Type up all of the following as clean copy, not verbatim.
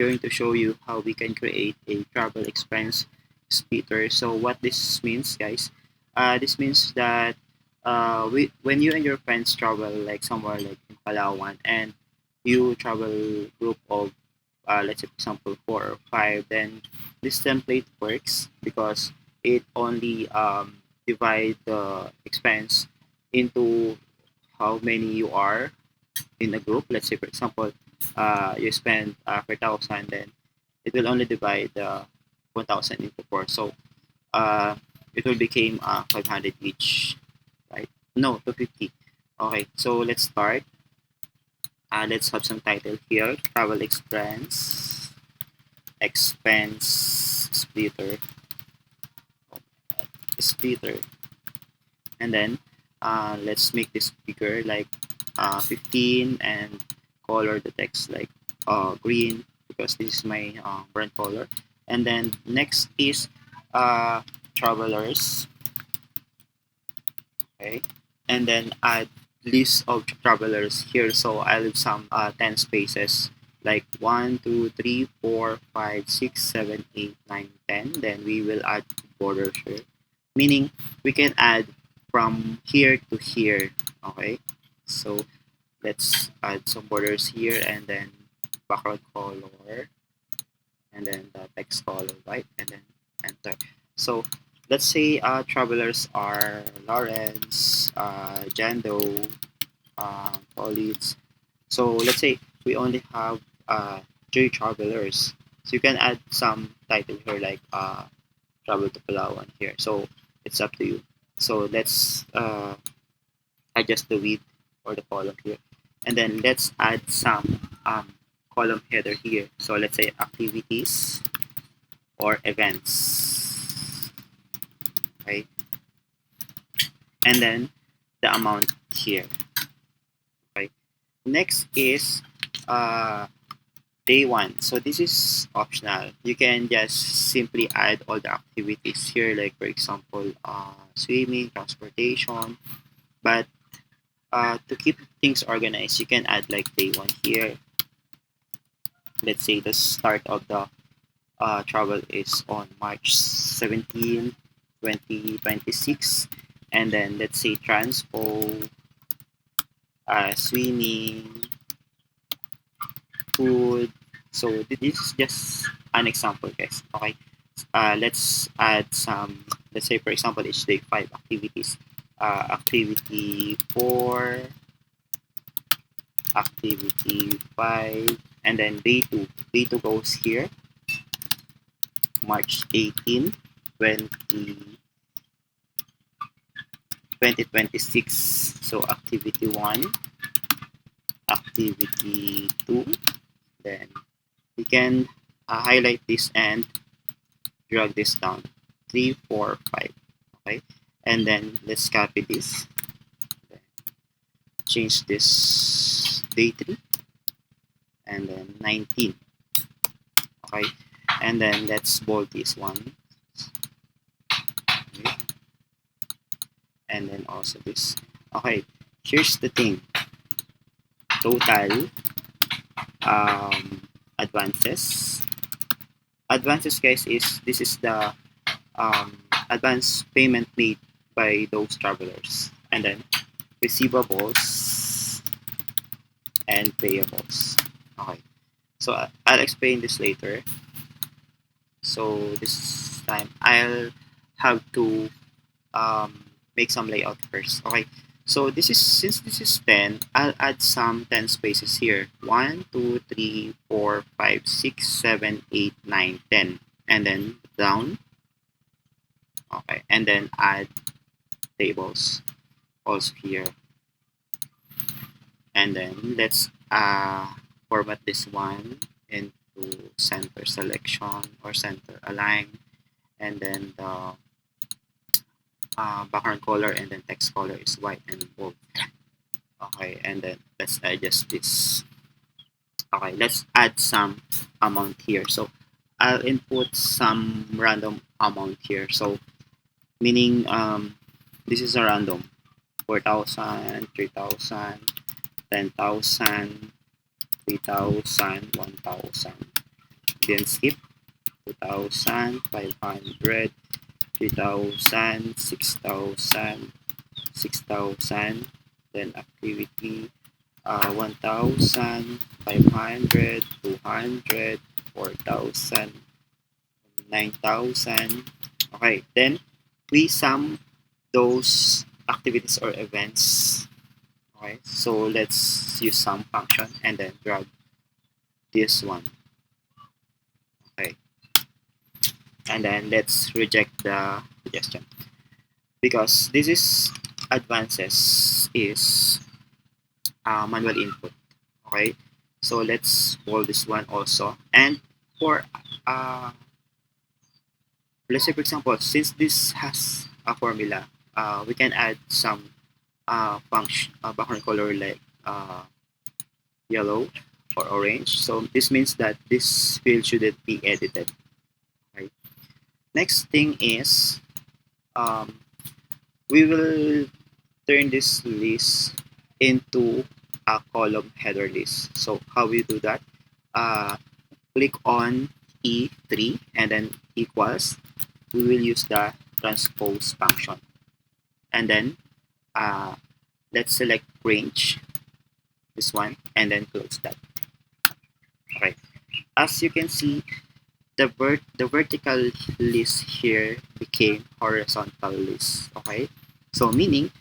going to show you how we can create a travel expense splitter. So what this means, guys, this means that when you and your friends travel like somewhere like in Palawan, and you travel group of let's say for example 4 or 5, then this template works because it only divide the expense into how many you are in a group. Let's say for example you spend 4,000, then it will only divide 1,000 into 4. So uh, it will become 500 each, right? No, 250. Okay, so let's start. Let's have some title here: travel expense splitter, splitter. And then let's make this bigger, like 15, and color the text like green because this is my brand color. And then next is uh, travelers. Okay, and then add list of travelers here. So I leave some 10 spaces, like 1, 2, 3, 4, 5, 6, 7, 8, 9, 10. Then we will add borders here, meaning we can add from here to here. Okay, so let's add some borders here, and then background color, and then the text color, right, and then enter. So let's say travelers are Lawrence, Jando, Collins. So let's say we only have three travelers. So you can add some title here like travel to Palawan here. So it's up to you. So let's adjust the width or the column here. And then let's add some column header here. So let's say activities or events. Okay. And then the amount here. Okay. Next is uh, day one. So this is optional. You can just simply add all the activities here, like for example, swimming, transportation. But to keep things organized, you can add like day one here. Let's say the start of the travel is on March 17, 2026. And then let's say transpo, swimming, food. So this is just an example, guys. Okay. Let's add some, let's say for example, it's day 5 activities. Activity 4, activity 5, and then day 2. Day 2 goes here, March 18, 2026. So activity 1, activity 2, then you can highlight this and drag this down, 3, 4, 5. Okay, and then let's copy this, change this day 3, and then 19. Okay, and then let's bold this one. Okay. And then also this. Okay, here's the thing: total advances. Advances, guys, is this is the advance payment made by those travelers, and then receivables and payables. Okay, so I'll explain this later. So this time I'll have to make some layout first. Okay, so this is, since this is 10, I'll add some 10 spaces here. 1, 2, 3, 4, 5, 6, 7, 8, 9, 10, and then down. Okay, and then add tables also here, and then let's format this one into center selection or center align, and then the background color and then text color is white and bold. Okay, and then let's adjust this. Okay, let's add some amount here. So I'll input some random amount here. So meaning this is a random: 4,000, 3,000, 10,000, 3,000, 1,000. Gaussian skip, 2,000, 500, 3,000, 6,000, 6,000, then activity 1,000, 500, 200, 4,000, 9,000. Okay, then we sum those activities or events. Okay, so let's use sum function and then drag this one. Okay, and then let's reject the suggestion because this is advances is manual input. Okay, so let's call this one also. And for let's say for example, since this has a formula, we can add some function background color like yellow or orange. So this means that this field shouldn't be edited. Right. Next thing is um, we will turn this list into a column header list. So how we do that? Uh, Click on E3 and then equals. We will use the transpose function. And then uh, let's select range, this one, and then close that. Okay. As you can see, the vertical list here became horizontal list. Okay. So meaning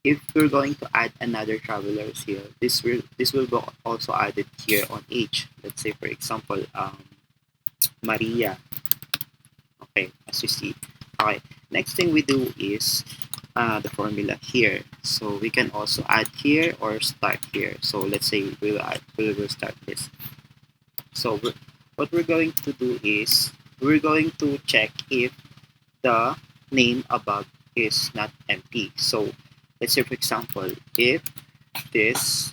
if we're going to add another travelers here, this will be also added here on H. Let's say for example, Maria. Okay, as you see. Okay, next thing we do is the formula here. So we can also add here or start here. So let's say we will start this. So what we're going to do is we're going to check if the name above is not empty. So let's say for example, if this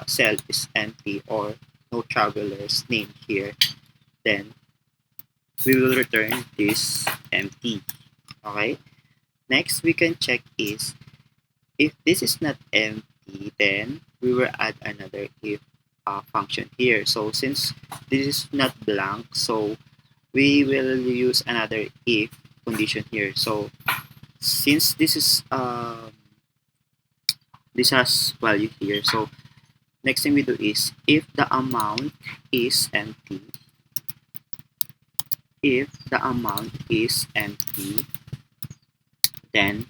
cell is empty or no traveler's name here, then we will return this empty. Okay. Next, we can check is if this is not empty, then we will add another if function here. So since this is not blank, so we will use another if condition here. So since this has value here, so next thing we do is if the amount is empty, if the amount is empty, then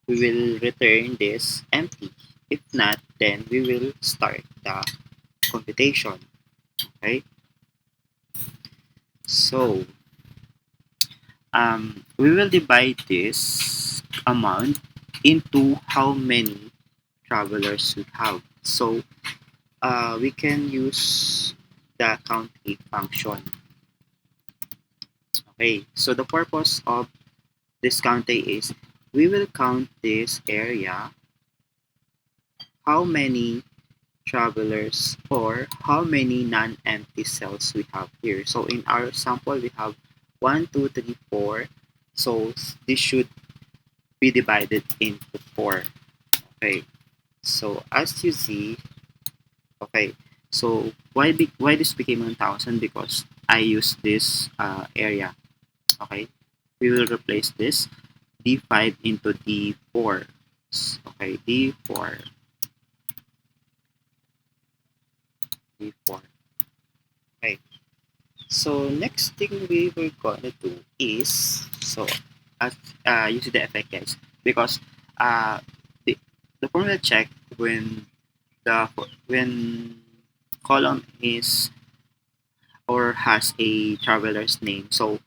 we will return this empty. If not, then we will start the computation. Okay. So we will divide this amount into how many travelers we have. So we can use the count a function. Okay. So the purpose of this count a is we will count this area, how many travelers or how many non-empty cells we have here. So in our sample, we have 1, 2, 3, 4. So this should be divided into 4. Okay. So as you see, okay. So why this became 1,000? Because I use this area. Okay. We will replace this D5 into D4. Okay, D4. D4. Okay. So next thing we were gonna do is as you see the effect guys because uh the the formula check when column is or has a traveler's name, so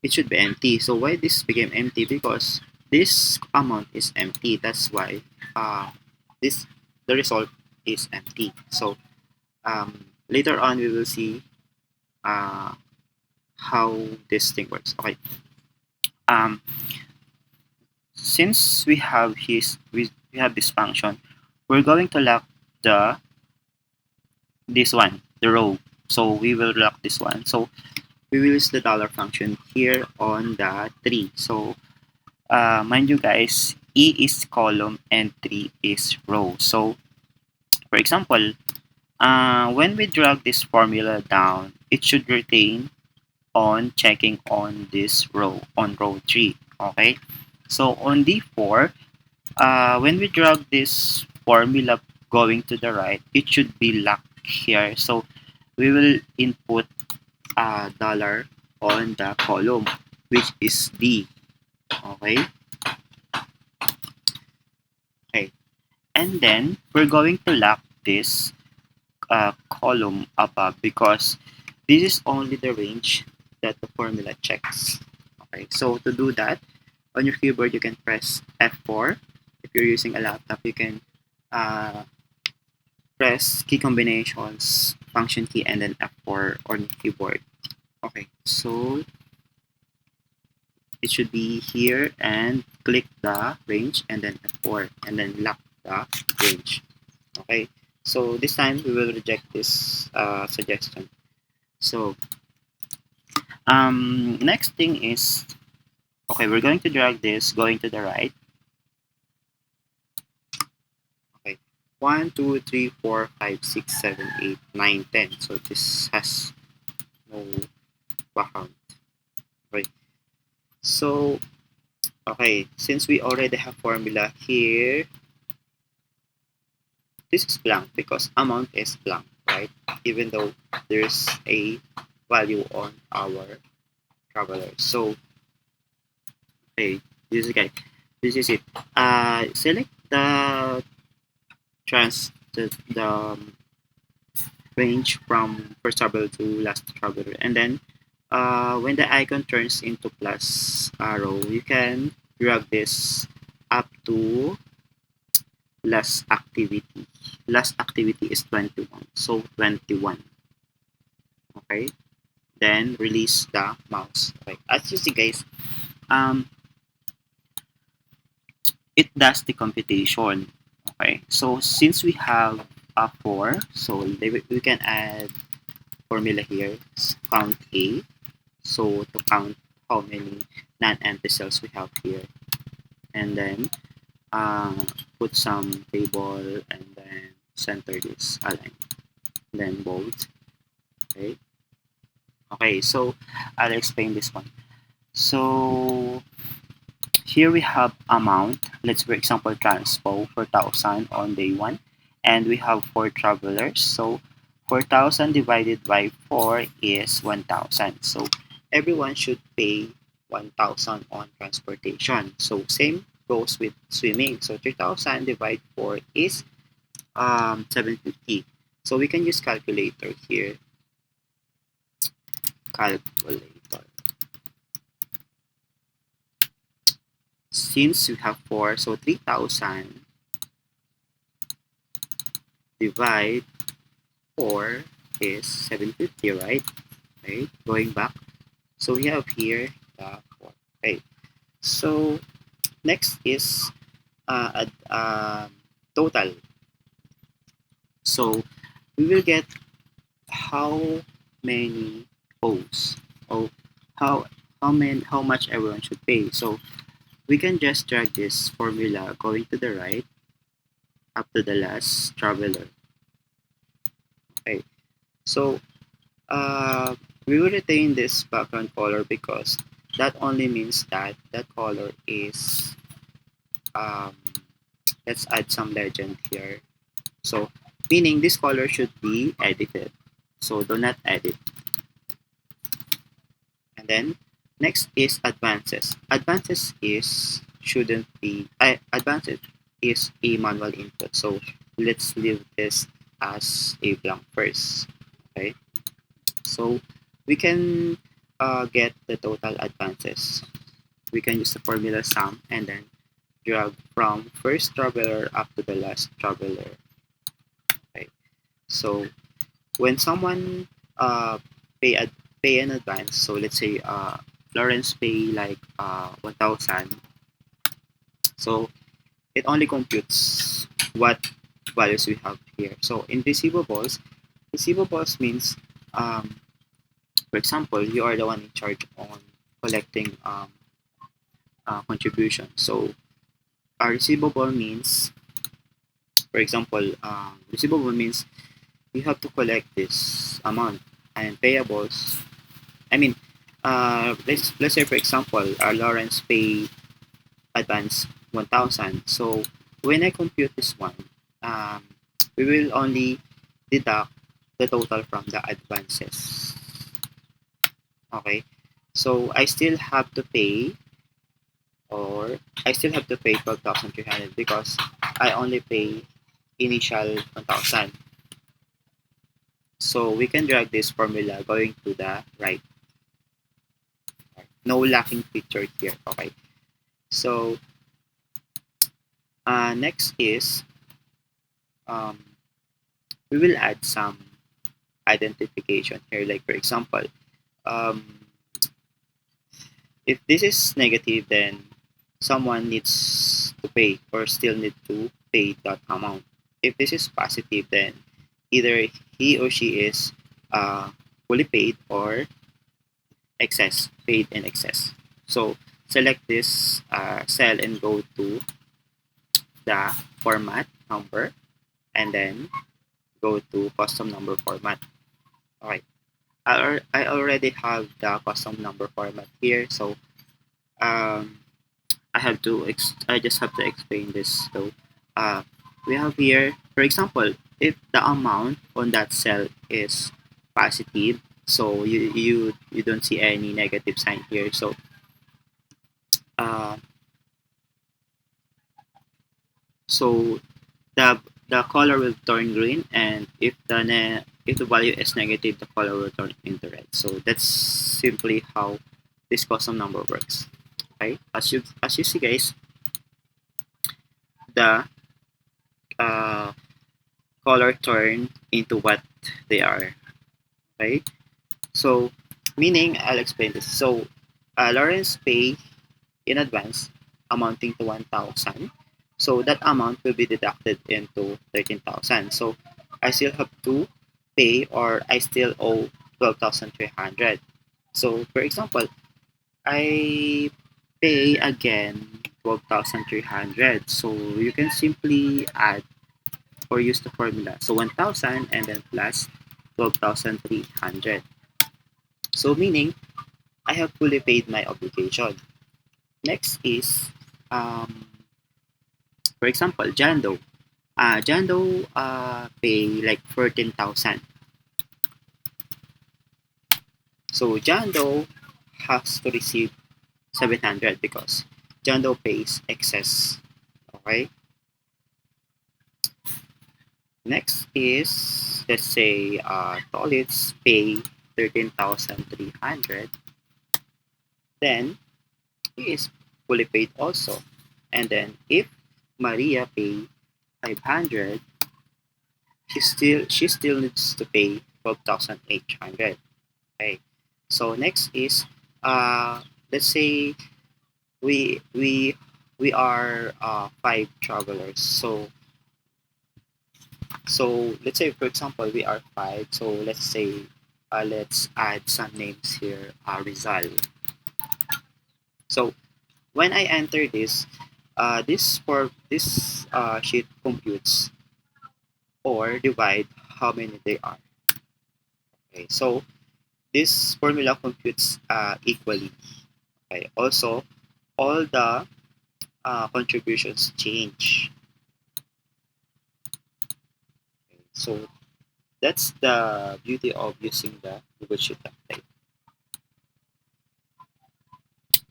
it should be empty. So why this became empty? Because this amount is empty. That's why this the result is empty. So later on we will see uh, how this thing works. Okay. Um, since we have this function, we're going to lock this one, the row. So we will lock this one. So we will use the dollar function here on the tree. So mind you guys, E is column and 3 is row. So for example, when we drag this formula down, it should retain on checking on this row, on row 3. Okay, so on D4, when we drag this formula going to the right, it should be locked here. So we will input a dollar on the column, which is D. Okay, okay, and then we're going to lock this column above because this is only the range that the formula checks. Okay, so to do that, on your keyboard you can press F4. If you're using a laptop, you can uh, press key combinations, function key, and then F4 on your keyboard. Okay, so it should be here and click the range and then F4 and then lock the range. Okay, so this time we will reject this suggestion. So next thing is, okay, we're going to drag this going to the right. Okay, 1, 2, 3, 4, 5, 6, 7, 8, 9, 10. So this has no background. Okay, so okay, since we already have formula here, this is blank because amount is blank, right? Even though there's a value on our traveler. So okay, this is okay. This is it. Select the the range from first traveler to last traveler, and then when the icon turns into plus arrow, you can drag this up to last activity. Last activity is 21, so 21. Okay, then release the mouse. Okay, as you see, guys, um, it does the computation. Okay, so since we have a 4, so we can add formula here, count A. So to count how many non-empty cells we have here, and then uh, put some table and then center this align, then bold. Okay, okay, so I'll explain this one. So here we have amount. Let's for example transpo 4,000 on day 1, and we have 4 travelers. So 4,000 divided by 4 is 1,000. So everyone should pay 1,000 on transportation. So same goes with swimming. So 3,000 divided 4 is 750. So we can use calculator here. Calculator. Since we have 4, so 3,000 divide 4 is 750, right? Okay, going back. So we have here the 4. Okay, so next is total. So we will get how many O's, or how how much everyone should pay. So we can just drag this formula going to the right up to the last traveler. Okay, so we will retain this background color because that only means that that color is um, let's add some legend here. So meaning this color should be edited. So do not edit. And then next is advances. Advances is shouldn't be advances is a manual input. So let's leave this as a blank first. Okay. So we can get the total advances. We can use the formula sum and then drag from first traveler up to the last traveler. Okay. So when someone pay pay in advance, so let's say Florence pay like 1,000, so it only computes what values we have here. So in receivables, receivables means for example you are the one in charge on collecting contribution. So a receivable means, for example, receivable means you have to collect this amount and payables. I mean, let's say for example, Lawrence pay advance 1,000. So when I compute this one, um, we will only deduct the total from the advances. Okay, so I still have to pay 12,300 because I only pay initial 1,000. So we can drag this formula going to the right. No lacking feature here. Okay. So next is um, we will add some identification here. Like for example, um, if this is negative, then someone needs to pay or still need to pay that amount. If this is positive, then either he or she is fully paid or paid in excess. So select this cell and go to the format number and then go to custom number format. Alright, I already have the custom number format here, so um, I just have to explain this. So uh, we have here, for example, if the amount on that cell is positive, so you don't see any negative sign here. So uh, so the color will turn green, and if the value is negative, the color will turn into red. So that's simply how this custom number works. Okay, as you see, guys, the uh, color turn into what they are. Okay, so meaning I'll explain this. So Lawrence pay in advance amounting to 1,000. So that amount will be deducted into 13,000. So I still have to pay, or I still owe 12,300. So for example, I pay again 12,300. So you can simply add or use the formula. So 1,000 and then plus 12,300. So meaning I have fully paid my obligation. Next is for example, Jando. Jando pay like 14,000. So Jando has to receive 700 because Jando pays excess. Okay. Next is, let's say Tolits pay 13,300. Then he is fully paid also. And then if Maria pay 500, she still needs to pay 12,800. Okay. So next is let's say we we we are five travelers. So let's say for example we are five. So let's add some names here. Rizal. So when I enter this, this sheet computes or divide how many they are. Okay. So this formula computes equally. Okay. Also, all the contributions change. Okay. So that's the beauty of using the Google Sheet template.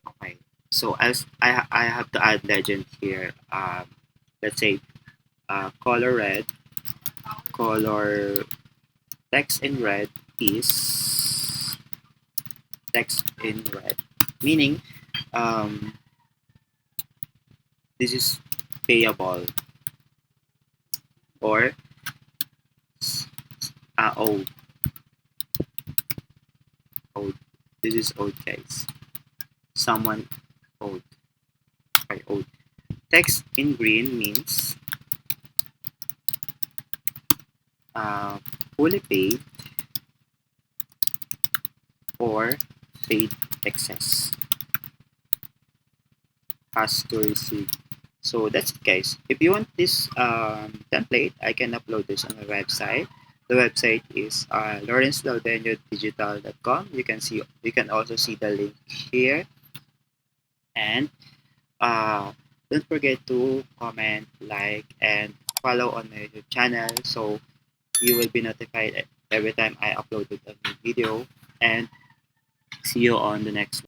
Okay. So as I have to add legend here. Let's say color red, color text in red is text in red, meaning um, this is payable or owed. Owed. This is owed, guys. Someone owed. Okay, owed. Text in green means uh, fully paid or paid excess has to receive. So that's it, guys. If you want this template, I can upload this on my website. The website is lawrencedalbenodigital.com. You can also see the link here. And don't forget to comment, like, and follow on my YouTube channel so you will be notified every time I upload a new video. And see you on the next one.